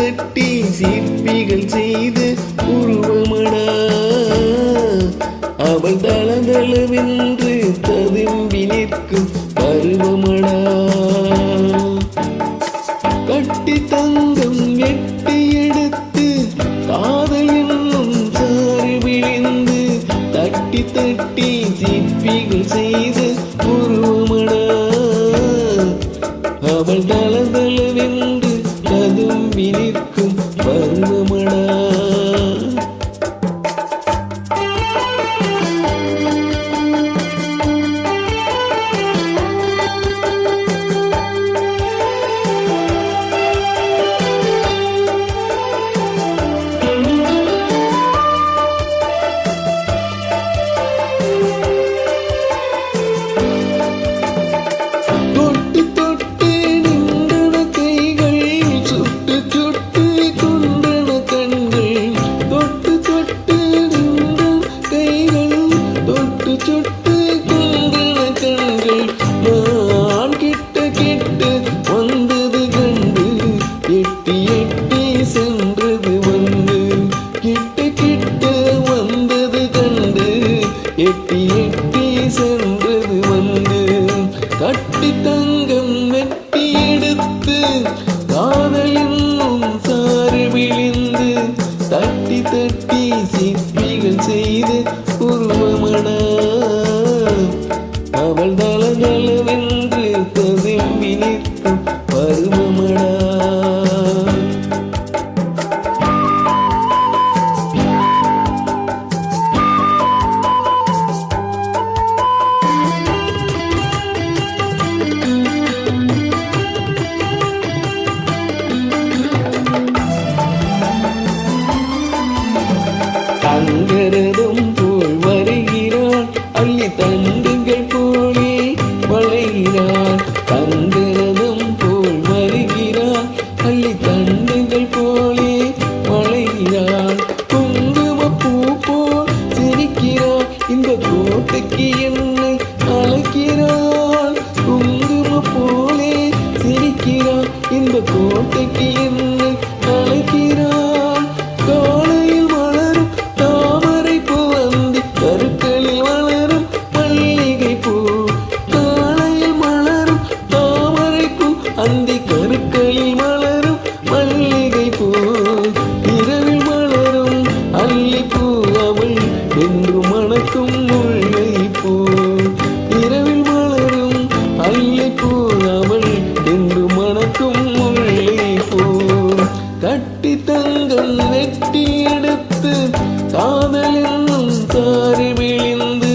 தட்டி சிற்பிகள் செய்து உருவமடா. அவள் தளதளவென்று ததும்பி நிற்கும் பருவமடா. கட்டி தங்கம் எட்டி எடுத்து காதல் என்னும் சாறு விழிந்து தட்டி தட்டி சிற்பிகள் செய்து உருவமடா. அவள் தளதளவென்று ததும்பி நிற்கும் பருவமடா. எட்டி எட்டி சென்றது வந்து கட்டி தங்கம் வெட்டி எடுத்து காதல் என்னும் சாறு விழிந்து தட்டி தட்டி சிற்பிகள் செய்து உருவமடா. அவள் தளதளவென்று ததும்பி நிற்கும் பருவமடா. தங்கரதம் போல் வருகிறாள் அள்ளி தண்டுகள் போலே வளைகிறாள். தங்கரதம் போல் வருகிறாள் அள்ளி தண்டுகள் போலே வளைகிறாள். குங்கும பூ போல் சிரிக்கிறாள் இந்த கோட்டைக்கு என்னை அழைக்கிறாள். குங்கும போலே சிரிக்கிறாள் இந்த கோட்டைக்கு என்னை அழைக்கிறாள். காலையில் வளரும் தாமரை பூ அந்தி கருக்களில் வளரும் மல்லிகை பூ. காலையில் மலரும் தாமரை பூ அந்தி கருக்களில் மலரும் மல்லிகை பூ. இரவில் மலரும் அல்லிப்பூ அவள் என்று மணக்கும் முல்லை பூ. இரவில் மலரும் அல்லிப்பூ அவள் என்று மணக்கும் முல்லை பூ. கட்டி தங்கம் வெட்டி எடுத்து காதல் என்னும் சாறு விழிந்து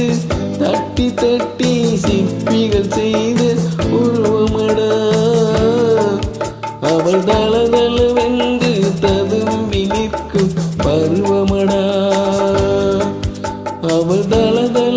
தட்டி தட்டி சிற்பிகள் செய்து உருவமடா. அவள் தளதளவென்று ததும்பி நிற்கும் பருவமடா. அவள் தளதள